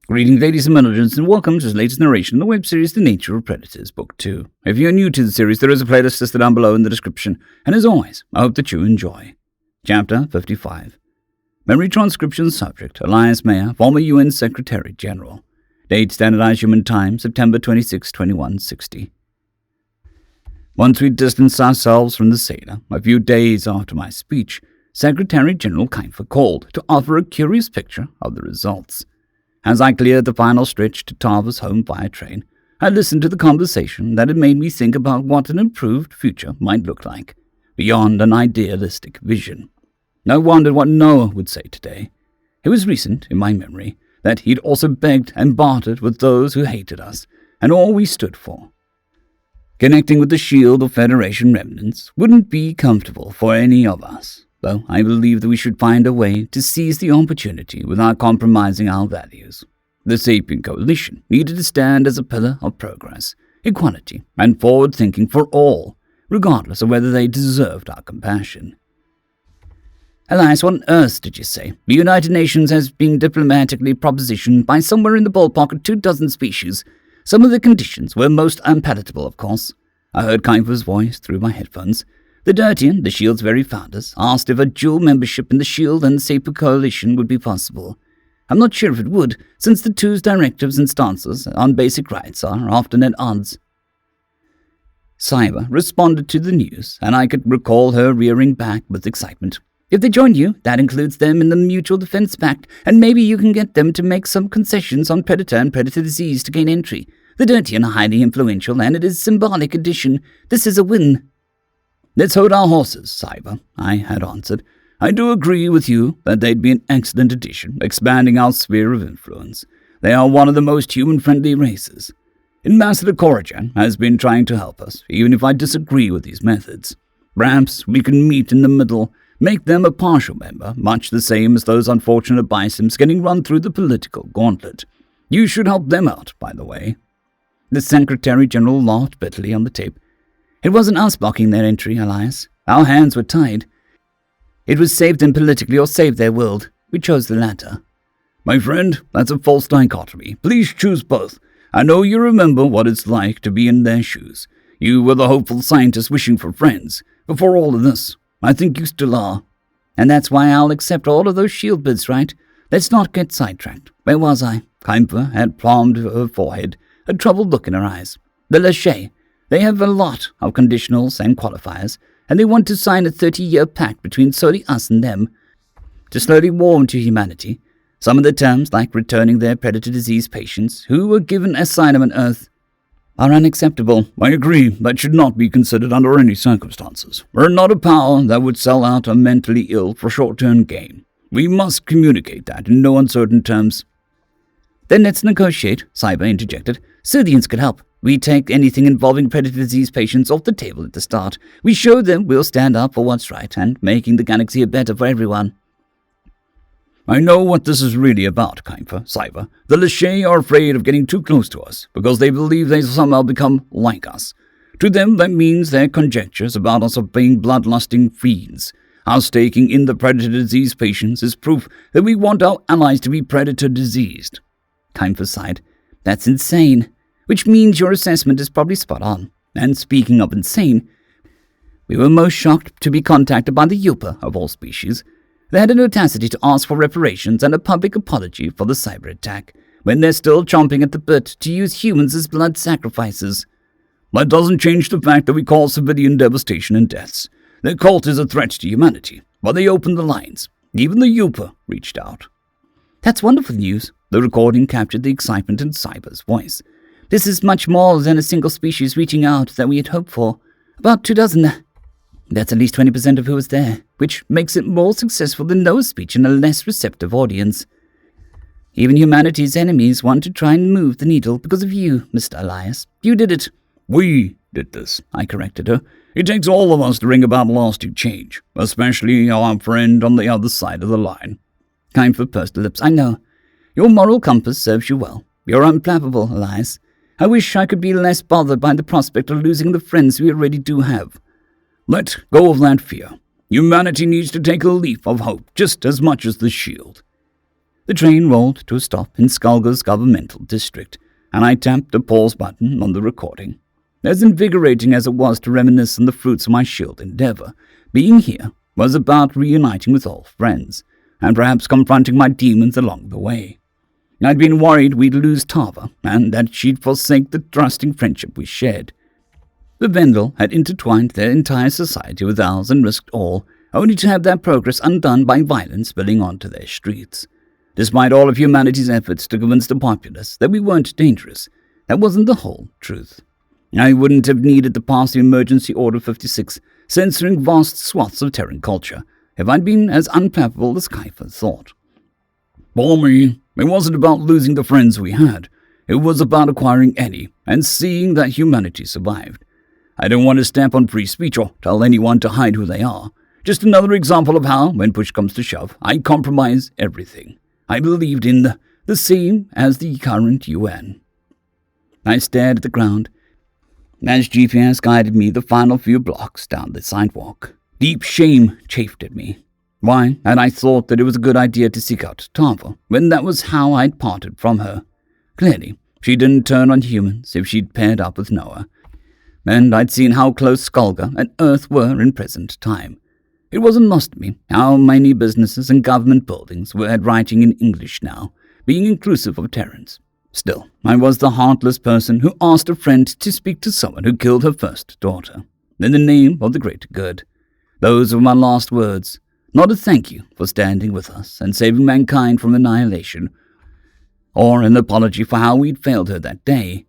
Greetings, ladies and gentlemen, and welcome to this latest narration in the web series The Nature of Predators, Book 2. If you're new to the series, there is a playlist listed down below in the description, and as always, I hope that you enjoy. Chapter 55. Memory Transcription Subject, Elias Mayer, former UN Secretary General. Date Standardized Human Time, September 26, 2160. Once we distanced ourselves from the sailor, a few days after my speech, Secretary General Keifer called to offer a curious picture of the results. As I cleared the final stretch to Tarver's home via train, I listened to the conversation that had made me think about what an improved future might look like, beyond an idealistic vision. I wondered what Noah would say today. It was recent, in my memory, that he'd also begged and bartered with those who hated us, and all we stood for. Connecting with the shield of Federation remnants wouldn't be comfortable for any of us, though I believe that we should find a way to seize the opportunity without compromising our values. The Sapient Coalition needed to stand as a pillar of progress, equality, and forward-thinking for all, regardless of whether they deserved our compassion. Elias, what on earth did you say? The United Nations has been diplomatically propositioned by somewhere in the ballpark of 24 species. Some of the conditions were most unpalatable, of course. I heard Keifer's voice through my headphones. The Dirtian, the Shield's very founders, asked if a dual membership in the Shield and the Sapient Coalition would be possible. I'm not sure if it would, since the two's directives and stances on basic rights are often at odds. Cyber responded to the news, and I could recall her rearing back with excitement. If they join you, that includes them in the Mutual Defense Pact, and maybe you can get them to make some concessions on Predator and Predator disease to gain entry. The Dirtian are highly influential, and it is a symbolic addition. This is a win. Let's hold our horses, Cyber, I had answered. I do agree with you that they'd be an excellent addition, expanding our sphere of influence. They are one of the most human-friendly races. Ambassador Corrigan has been trying to help us, even if I disagree with these methods. Perhaps we can meet in the middle, make them a partial member, much the same as those unfortunate Bisims getting run through the political gauntlet. You should help them out, by the way. The Secretary General laughed bitterly on the tape. It wasn't us blocking their entry, Elias. Our hands were tied. It was save them politically or save their world. We chose the latter. My friend, that's a false dichotomy. Please choose both. I know you remember what it's like to be in their shoes. You were the hopeful scientist wishing for friends. Before all of this, I think you still are. And that's why I'll accept all of those shield bids, right? Let's not get sidetracked. Where was I? Keifer had palmed her forehead, a troubled look in her eyes. The Lachey. They have a lot of conditionals and qualifiers, and they want to sign a 30-year pact between solely us and them to slowly warm to humanity. Some of the terms, like returning their predator disease patients who were given asylum on Earth, are unacceptable. I agree, that should not be considered under any circumstances. We're not a power that would sell out a mentally ill for short-term gain. We must communicate that in no uncertain terms. Then let's negotiate, Cyber interjected. Scythians could help. We take anything involving predator disease patients off the table at the start. We show them we'll stand up for what's right and making the galaxy better for everyone. I know what this is really about, Keifer, Cyber. The Lachey are afraid of getting too close to us because they believe they somehow become like us. To them, that means their conjectures about us of being bloodlusting fiends. Our staking in the predator disease patients is proof that we want our allies to be predator diseased. Keifer sighed. That's insane. Which means your assessment is probably spot on. And speaking of insane, we were most shocked to be contacted by the Yupa of all species. They had an audacity to ask for reparations and a public apology for the cyber attack, when they're still chomping at the bit to use humans as blood sacrifices. That doesn't change the fact that we cause civilian devastation and deaths. Their cult is a threat to humanity, but they opened the lines. Even the Yupa reached out. That's wonderful news. The recording captured the excitement in Cyber's voice. This is much more than a single species reaching out that we had hoped for. About 24. That's at least 20% of who was there, which makes it more successful than Noah's speech in a less receptive audience. Even humanity's enemies want to try and move the needle because of you, Mr. Elias. You did it. We did this, I corrected her. It takes all of us to bring about lasting change, especially our friend on the other side of the line. Keifer pursed her lips. I know. Your moral compass serves you well. You're unflappable, Elias. I wish I could be less bothered by the prospect of losing the friends we already do have. Let go of that fear. Humanity needs to take a leap of hope just as much as the shield. The train rolled to a stop in Skulger's governmental district, and I tapped the pause button on the recording. As invigorating as it was to reminisce on the fruits of my shield endeavor, being here was about reuniting with old friends, and perhaps confronting my demons along the way. I'd been worried we'd lose Tava, and that she'd forsake the trusting friendship we shared. The Vendel had intertwined their entire society with ours and risked all, only to have that progress undone by violence spilling onto their streets. Despite all of humanity's efforts to convince the populace that we weren't dangerous, that wasn't the whole truth. I wouldn't have needed to pass the Emergency Order 56, censoring vast swaths of Terran culture, if I'd been as unflappable as Kiefer thought. For me, it wasn't about losing the friends we had. It was about acquiring any and seeing that humanity survived. I don't want to stamp on free speech or tell anyone to hide who they are. Just another example of how, when push comes to shove, I compromise everything. I believed in the same as the current UN. I stared at the ground as GPS guided me the final few blocks down the sidewalk. Deep shame chafed at me. Why had I thought that it was a good idea to seek out Tava, when that was how I'd parted from her? Clearly, she didn't turn on humans if she'd paired up with Noah. And I'd seen how close Skulga and Earth were in present time. It wasn't lost to me how many businesses and government buildings were writing in English now, being inclusive of Terrans. Still, I was the heartless person who asked a friend to speak to someone who killed her first daughter, in the name of the greater good. Those were my last words, not a thank you for standing with us and saving mankind from annihilation, or an apology for how we'd failed her that day.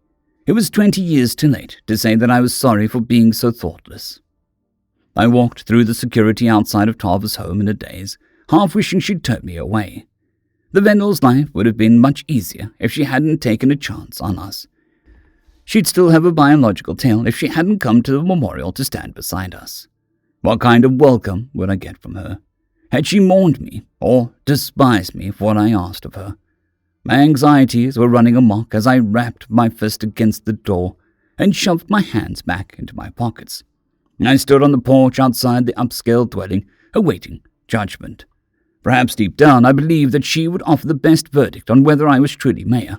It was 20 years too late to say that I was sorry for being so thoughtless. I walked through the security outside of Tava's home in a daze, half wishing she'd turn me away. The Vendel's life would have been much easier if she hadn't taken a chance on us. She'd still have a biological tail if she hadn't come to the memorial to stand beside us. What kind of welcome would I get from her? Had she mourned me or despised me for what I asked of her? My anxieties were running amok as I rapped my fist against the door and shoved my hands back into my pockets. I stood on the porch outside the upscale dwelling, awaiting judgment. Perhaps deep down I believed that she would offer the best verdict on whether I was truly mayor,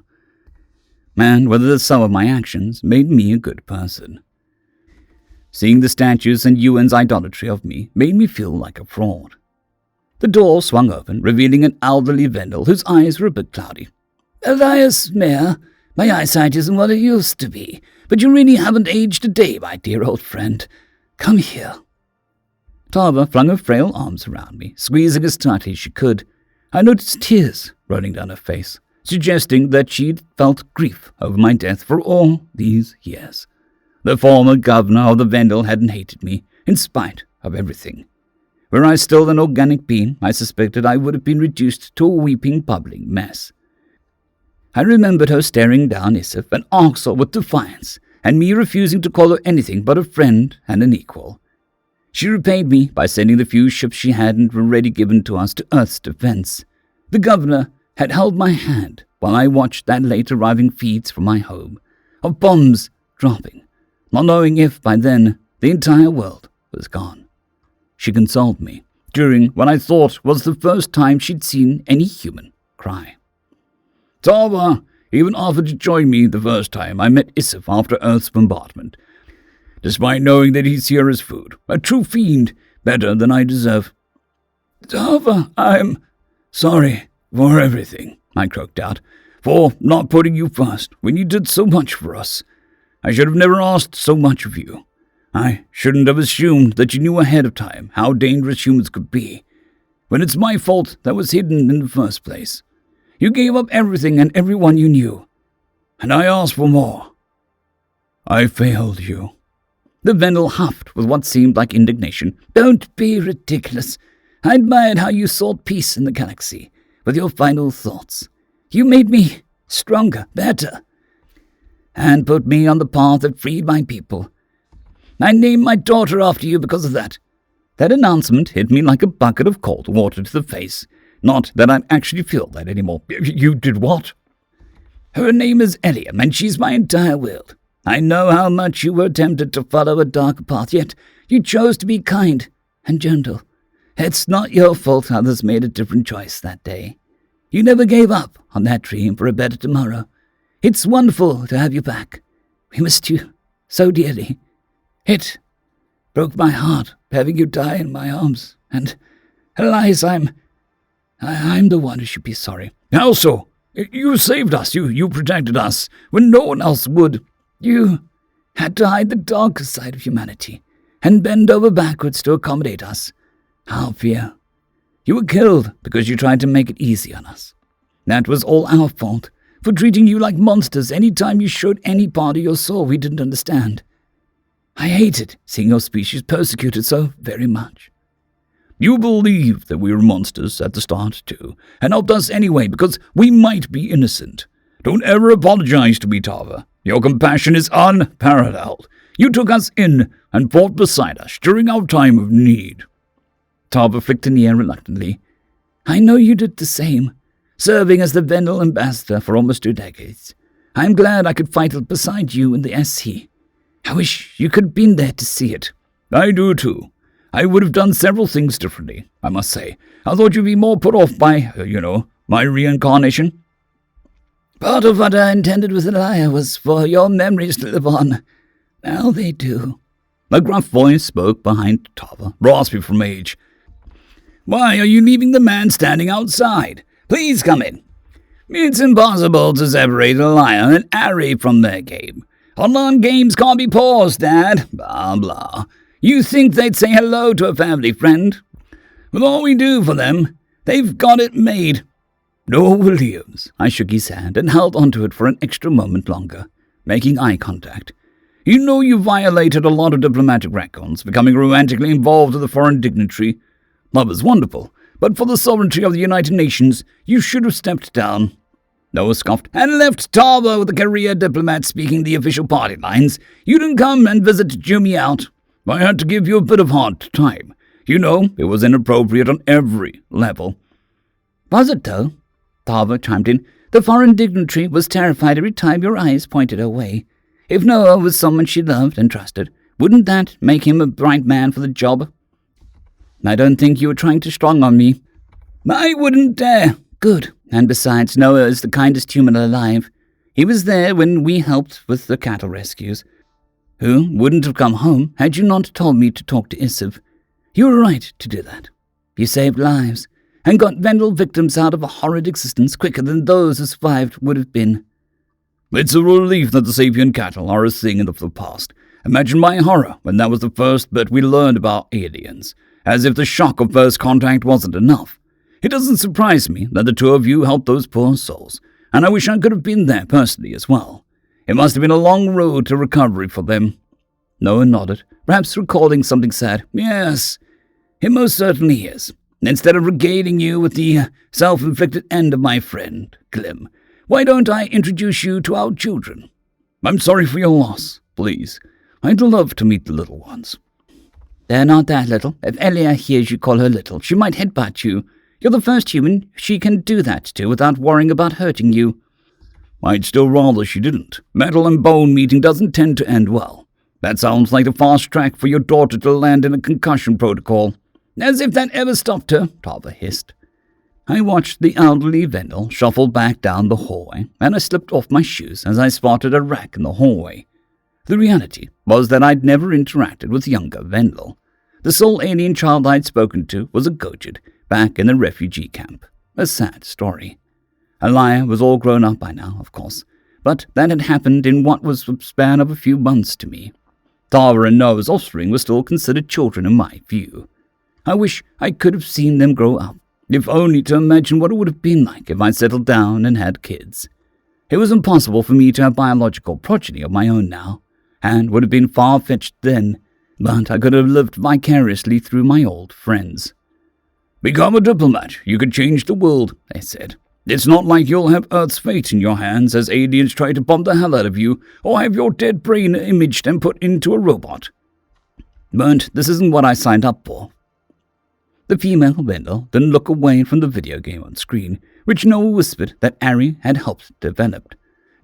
and whether the sum of my actions made me a good person. Seeing the statues and UN's idolatry of me made me feel like a fraud. The door swung open, revealing an elderly Vendel whose eyes were a bit cloudy. "Elias, Mayor, my eyesight isn't what it used to be, but you really haven't aged a day, my dear old friend. Come here." Tava flung her frail arms around me, squeezing as tightly as she could. I noticed tears running down her face, suggesting that she'd felt grief over my death for all these years. The former governor of the Vendel hadn't hated me, in spite of everything. Were I still an organic being, I suspected I would have been reduced to a weeping, bubbling mess. I remembered her staring down Isif and Arksel with defiance, and me refusing to call her anything but a friend and an equal. She repaid me by sending the few ships she hadn't already given to us to Earth's defense. The governor had held my hand while I watched that late-arriving feeds from my home, of bombs dropping, not knowing if, by then, the entire world was gone. She consoled me during what I thought was the first time she'd seen any human cry. Tava even offered to join me the first time I met Isif after Earth's bombardment, despite knowing that he'd see her as food, a true fiend, better than I deserve. Tava, I'm sorry for everything, I croaked out, for not putting you first when you did so much for us. I should have never asked so much of you. I shouldn't have assumed that you knew ahead of time how dangerous humans could be, when it's my fault that was hidden in the first place. You gave up everything and everyone you knew, and I asked for more. I failed you. The Vendel huffed with what seemed like indignation. Don't be ridiculous. I admired how you sought peace in the galaxy with your final thoughts. You made me stronger, better, and put me on the path that freed my people. I named my daughter after you because of that. That announcement hit me like a bucket of cold water to the face. Not that I actually feel that anymore. You did what? Her name is Eliam, and she's my entire world. I know how much you were tempted to follow a dark path, yet you chose to be kind and gentle. It's not your fault others made a different choice that day. You never gave up on that dream for a better tomorrow. It's wonderful to have you back. We missed you so dearly. It broke my heart having you die in my arms, and Elias, I'm the one who should be sorry. How so? You saved us. You protected us when no one else would. You had to hide the darker side of humanity and bend over backwards to accommodate us. Our fear. You were killed because you tried to make it easy on us. That was all our fault, for treating you like monsters any time you showed any part of your soul we didn't understand. I hated seeing your species persecuted so very much. You believed that we were monsters at the start, too, and helped us anyway because we might be innocent. Don't ever apologize to me, Tava. Your compassion is unparalleled. You took us in and fought beside us during our time of need. Tava flicked an ear reluctantly. I know you did the same, serving as the Vendel ambassador for almost 2 decades. I'm glad I could fight beside you in the SC. I wish you could have been there to see it. I do, too. I would have done several things differently, I must say. I thought you'd be more put off by, my reincarnation. Part of what I intended with Elia was for your memories to live on. Now they do. A gruff voice spoke behind Tava, raspy from age. Why are you leaving the man standing outside? Please come in. It's impossible to separate Elia and Ari from their game. Online games can't be paused, Dad. Blah, blah. You think they'd say hello to a family friend? With all we do for them, they've got it made. No, Williams. I shook his hand and held onto it for an extra moment longer, making eye contact. You know you violated a lot of diplomatic records, becoming romantically involved with a foreign dignitary. Love is wonderful, but for the sovereignty of the United Nations, you should have stepped down. Noah scoffed, and left Tava with a career diplomat speaking the official party lines. You didn't come and visit to chew me out. I had to give you a bit of hard time. You know, it was inappropriate on every level. Was it, though? Tava chimed in. The foreign dignitary was terrified every time your eyes pointed her way. If Noah was someone she loved and trusted, wouldn't that make him a right man for the job? I don't think you were trying to strong on me. I wouldn't dare. Good. And besides, Noah is the kindest human alive. He was there when we helped with the cattle rescues. Who wouldn't have come home had you not told me to talk to Issav. You were right to do that. You saved lives, and got Vendel victims out of a horrid existence quicker than those who survived would have been. It's a relief that the sapient cattle are a thing of the past. Imagine my horror when that was the first bit we learned about aliens, as if the shock of first contact wasn't enough. It doesn't surprise me that the 2 of you helped those poor souls, and I wish I could have been there personally as well. It must have been a long road to recovery for them. Noah nodded, perhaps recalling something sad. Yes, it most certainly is. Instead of regaling you with the self-inflicted end of my friend, Clem, why don't I introduce you to our children? I'm sorry for your loss, please. I'd love to meet the little ones. They're not that little. If Elia hears you call her little, she might headbutt you. You're the first human she can do that to without worrying about hurting you. I'd still rather she didn't. Metal and bone meeting doesn't tend to end well. That sounds like the fast track for your daughter to land in a concussion protocol. As if that ever stopped her, Tava hissed. I watched the elderly Vendel shuffle back down the hallway, and I slipped off my shoes as I spotted a rack in the hallway. The reality was that I'd never interacted with younger Vendel. The sole alien child I'd spoken to was a Gojid, back in the refugee camp. A sad story. Elia was all grown up by now, of course, but that had happened in what was a span of a few months to me. Tava and Noah's offspring were still considered children in my view. I wish I could have seen them grow up, if only to imagine what it would have been like if I settled down and had kids. It was impossible for me to have biological progeny of my own now, and would have been far-fetched then, but I could have lived vicariously through my old friends. Become a diplomat. You could change the world, they said. It's not like you'll have Earth's fate in your hands as aliens try to bomb the hell out of you, or have your dead brain imaged and put into a robot. But this isn't what I signed up for. The female Vendel didn't look away from the video game on screen, which Noah whispered that Ari had helped develop.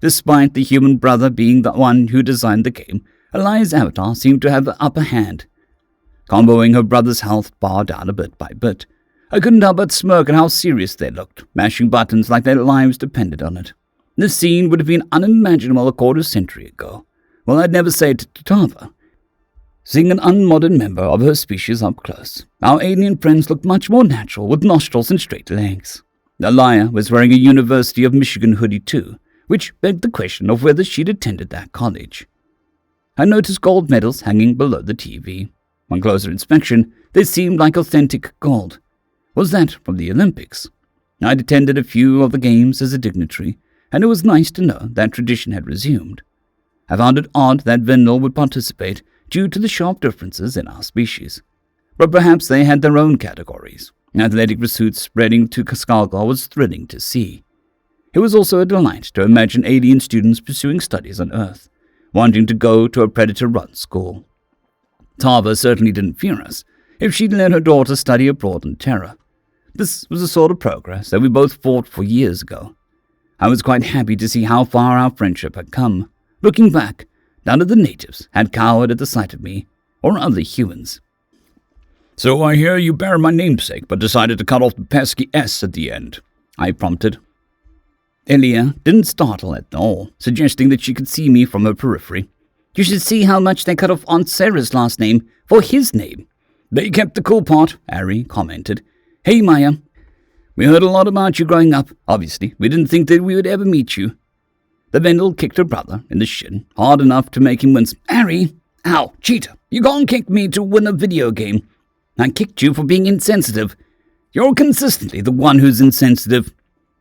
Despite the human brother being the one who designed the game, Elia's avatar seemed to have the upper hand. Comboing her brother's health bar down a bit by bit, I couldn't help but smirk at how serious they looked, mashing buttons like their lives depended on it. This scene would have been unimaginable a quarter-century ago. Well, I'd never say it to Tava. Seeing an unmodern member of her species up close, our alien friends looked much more natural with nostrils and straight legs. Alaya was wearing a University of Michigan hoodie too, which begged the question of whether she'd attended that college. I noticed gold medals hanging below the TV. On closer inspection, they seemed like authentic gold. Was that from the Olympics? I'd attended a few of the games as a dignitary, and it was nice to know that tradition had resumed. I found it odd that Vendel would participate due to the sharp differences in our species. But perhaps they had their own categories. Athletic pursuits spreading to Skarsgård was thrilling to see. It was also a delight to imagine alien students pursuing studies on Earth, wanting to go to a predator-run school. Tava certainly didn't fear us if she'd let her daughter study abroad on Terra. This was the sort of progress that we both fought for years ago. I was quite happy to see how far our friendship had come. Looking back, none of the natives had cowered at the sight of me, or other humans. So I hear you bear my namesake, but decided to cut off the pesky S at the end, I prompted. Elia didn't startle at all, suggesting that she could see me from her periphery. You should see how much they cut off Aunt Sarah's last name for his name. They kept the cool part, Ari commented. Hey, Maya. We heard a lot about you growing up. Obviously, we didn't think that we would ever meet you. The Vendel kicked her brother in the shin, hard enough to make him wince. Ari! Ow, cheater! You can't kick me to win a video game. I kicked you for being insensitive. You're consistently the one who's insensitive.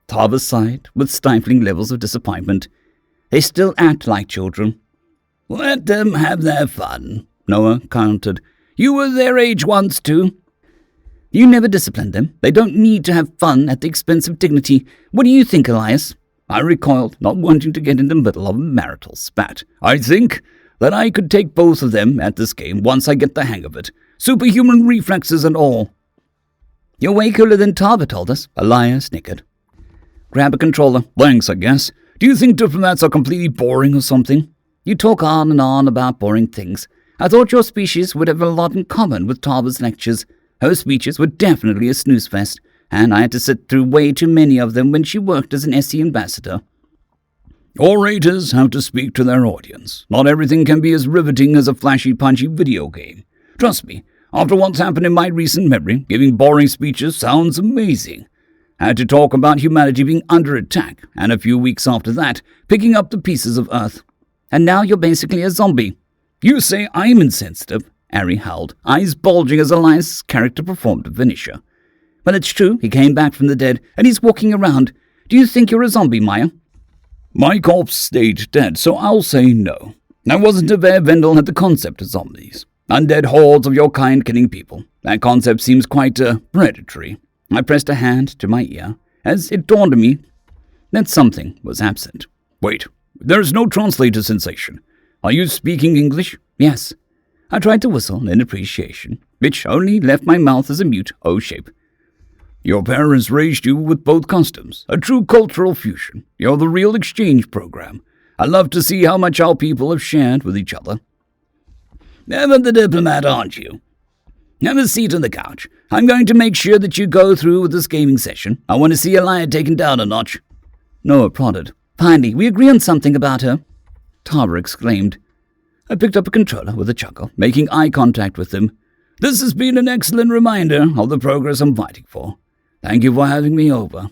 Tava sighed with stifling levels of disappointment. They still act like children. Let them have their fun, Noah countered. You were their age once, too. You never disciplined them. They don't need to have fun at the expense of dignity. What do you think, Elias? I recoiled, not wanting to get in the middle of a marital spat. I think that I could take both of them at this game once I get the hang of it. Superhuman reflexes and all. You're way cooler than Tava told us, Elias snickered. Grab a controller. Thanks, I guess. Do you think diplomats are completely boring or something? You talk on and on about boring things. I thought your species would have a lot in common with Tava's lectures. Her speeches were definitely a snooze fest, and I had to sit through way too many of them when she worked as an SE ambassador. Orators have to speak to their audience. Not everything can be as riveting as a flashy, punchy video game. Trust me, after what's happened in my recent memory, giving boring speeches sounds amazing. I had to talk about humanity being under attack, and a few weeks after that, picking up the pieces of Earth. And now you're basically a zombie. You say I'm insensitive, Ari howled, eyes bulging as Elias' character performed a finisher. Well, it's true, he came back from the dead, and he's walking around. Do you think you're a zombie, Maya? My corpse stayed dead, so I'll say no. I wasn't aware Vendel had the concept of zombies. Undead hordes of your kind killing people. That concept seems quite, predatory. I pressed a hand to my ear, as it dawned on me that something was absent. Wait, there's no translator sensation. Are you speaking English? Yes. I tried to whistle in appreciation, which only left my mouth as a mute O shape. Your parents raised you with both customs, a true cultural fusion. You're the real exchange program. I love to see how much our people have shared with each other. Ever the diplomat, aren't you? Have a seat on the couch. I'm going to make sure that you go through with this gaming session. I want to see Elia taken down a notch. Noah prodded. Finally, we agree on something about her, Tava exclaimed. I picked up a controller with a chuckle, making eye contact with him. This has been an excellent reminder of the progress I'm fighting for. Thank you for having me over.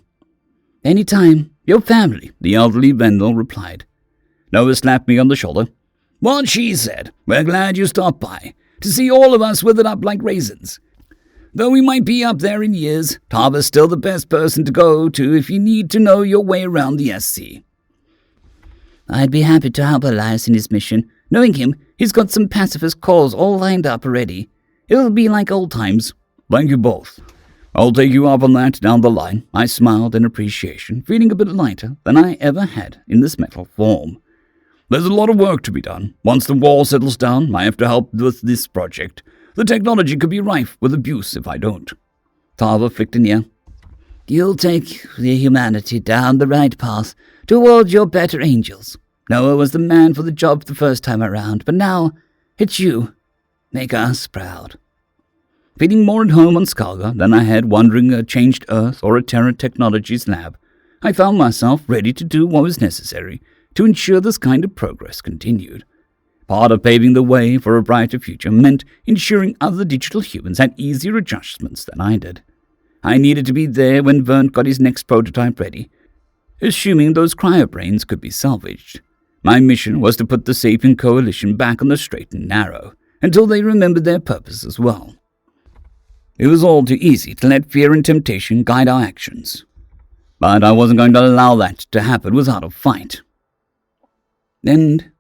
Any time. Your family, the elderly Vendel replied. Noah slapped me on the shoulder. What she said. We're glad you stopped by. To see all of us withered up like raisins. Though we might be up there in years, Tava's still the best person to go to if you need to know your way around the SC. I'd be happy to help Elias in his mission. Knowing him, he's got some pacifist calls all lined up already. It'll be like old times. Thank you both. I'll take you up on that down the line. I smiled in appreciation, feeling a bit lighter than I ever had in this metal form. There's a lot of work to be done. Once the war settles down, I have to help with this project. The technology could be rife with abuse if I don't. Tava flicked an ear. You'll take the humanity down the right path towards your better angels. Noah was the man for the job the first time around, but now it's you. Make us proud. Feeling more at home on Skalga than I had wandering a changed Earth or a Terra Technologies lab, I found myself ready to do what was necessary to ensure this kind of progress continued. Part of paving the way for a brighter future meant ensuring other digital humans had easier adjustments than I did. I needed to be there when Vern got his next prototype ready, assuming those cryobrains could be salvaged. My mission was to put the Sapien Coalition back on the straight and narrow, until they remembered their purpose as well. It was all too easy to let fear and temptation guide our actions. But I wasn't going to allow that to happen without a fight. End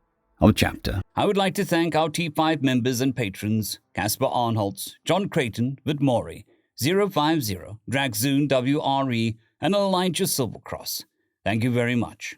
of chapter. I would like to thank our T5 members and patrons, Casper Arnholtz, John Creighton, Vidmori, 050, Dragzoon W.R.E, and Elijah Silvercross. Thank you very much.